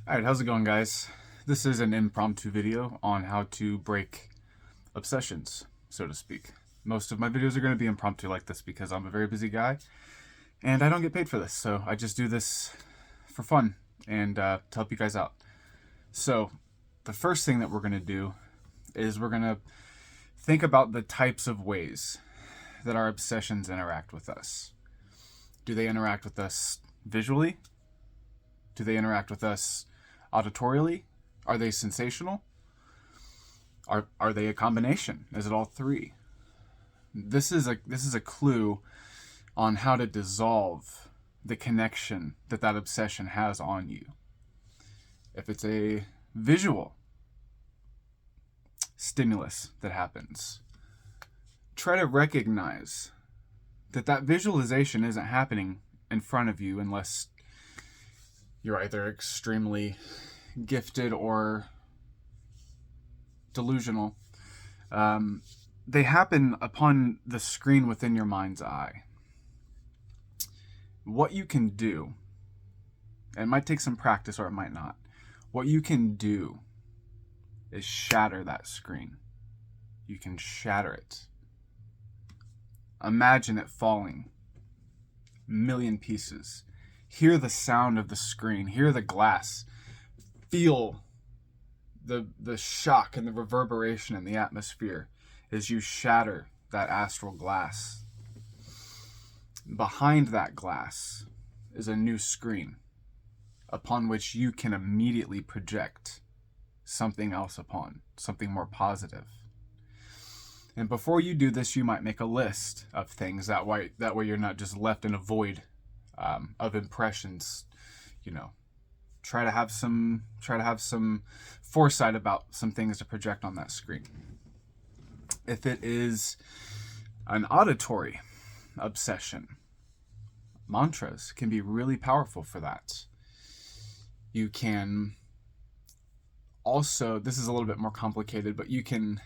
Alright, how's it going, guys? This is an impromptu video on how to break obsessions, so to speak. Most of my videos are going to be impromptu like this because I'm a very busy guy and I don't get paid for this, so I just do this for fun and to help you guys out. So, the first thing that we're going to do is we're going to think about the types of ways that our obsessions interact with us. Do they interact with us visually? Do they interact with us auditorially? Are they sensational? Are they a combination? Is it all three? This is a clue on how to dissolve the connection that obsession has on you. If it's a visual stimulus that happens, try to recognize that visualization isn't happening in front of you unless you're either extremely gifted or delusional. They happen upon the screen within your mind's eye. What you can do, and it might take some practice or it might not, what you can do is shatter that screen. You can shatter it. Imagine it falling a million pieces. Hear the sound of the screen. Hear the glass. Feel the shock and the reverberation in the atmosphere as you shatter that astral glass. Behind that glass is a new screen upon which you can immediately project something else upon, something more positive. And before you do this, you might make a list of things. That way you're not just left in a void of impressions. Try to have some foresight about some things to project on that screen. If it is an auditory obsession, mantras can be really powerful for that. You can also, this is a little bit more complicated, but you can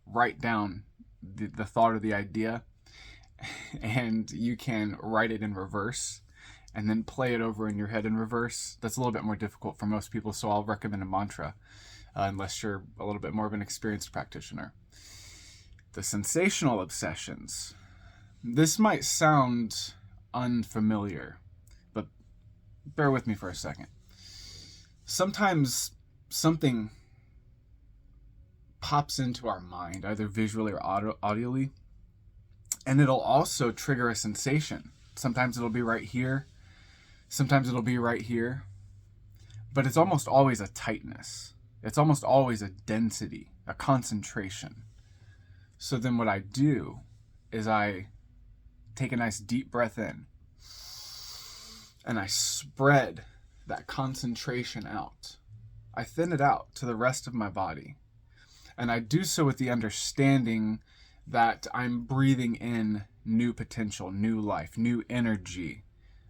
write down the thought or the idea, and you can write it in reverse and then play it over in your head in reverse. That's a little bit more difficult for most people, so I'll recommend a mantra unless you're a little bit more of an experienced practitioner. The sensational obsessions. This might sound unfamiliar, but bear with me for a second. Sometimes something pops into our mind, either visually or audially, and it'll also trigger a sensation. Sometimes it'll be right here, sometimes it'll be right here, but it's almost always a tightness. It's almost always a density, a concentration. So then what I do is I take a nice deep breath in and I spread that concentration out. I thin it out to the rest of my body. And I do so with the understanding that I'm breathing in new potential, new life, new energy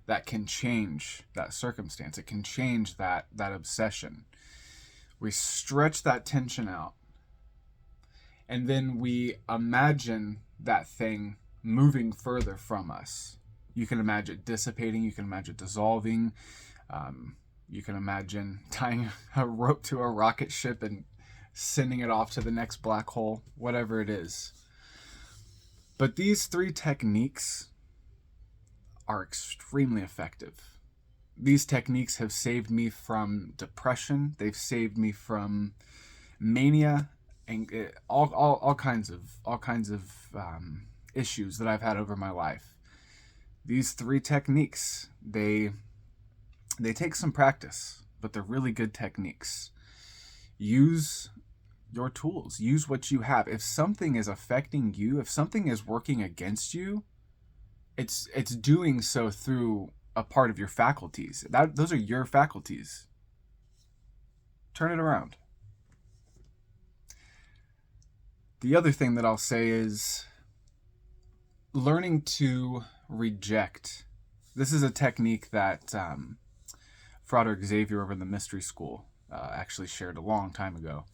that can change that circumstance. It can change that obsession. We stretch that tension out, and then we imagine that thing moving further from us. You can imagine it dissipating, you can imagine it dissolving, you can imagine tying a rope to a rocket ship and sending it off to the next black hole, whatever it is. But these three techniques are extremely effective. These techniques have saved me from depression. They've saved me from mania and all kinds of issues that I've had over my life. These three techniques, they take some practice, but they're really good techniques. Use your tools. Use what you have. If something is affecting you, if something is working against you, it's doing so through a part of your faculties. Those are your faculties. Turn it around. The other thing that I'll say is learning to reject. This is a technique that Frater Xavier over in the Mystery School actually shared a long time ago.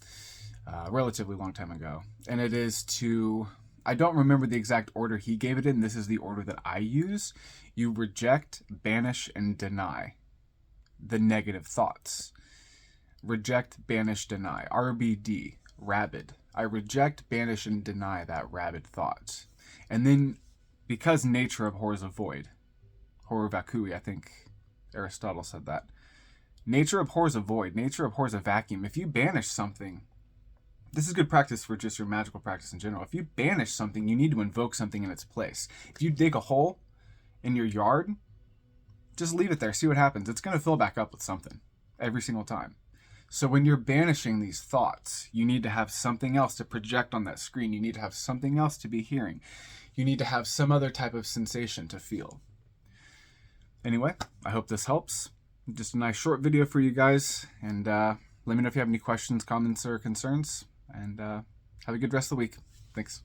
Relatively long time ago. And it is to, I don't remember the exact order he gave it in. This is the order that I use. You reject, banish, and deny. the negative thoughts. Reject, banish, deny. RBD, rabid. I reject, banish, and deny that rabid thought. And then, because nature abhors a void, horror vacui, I think Aristotle said that. Nature abhors a void. Nature abhors a vacuum. If you banish something, this is good practice for just your magical practice in general. If you banish something, you need to invoke something in its place. If you dig a hole in your yard, just leave it there. See what happens. It's going to fill back up with something every single time. So when you're banishing these thoughts, you need to have something else to project on that screen. You need to have something else to be hearing. You need to have some other type of sensation to feel. Anyway, I hope this helps. Just a nice short video for you guys. And let me know if you have any questions, comments, or concerns. And have a good rest of the week. Thanks.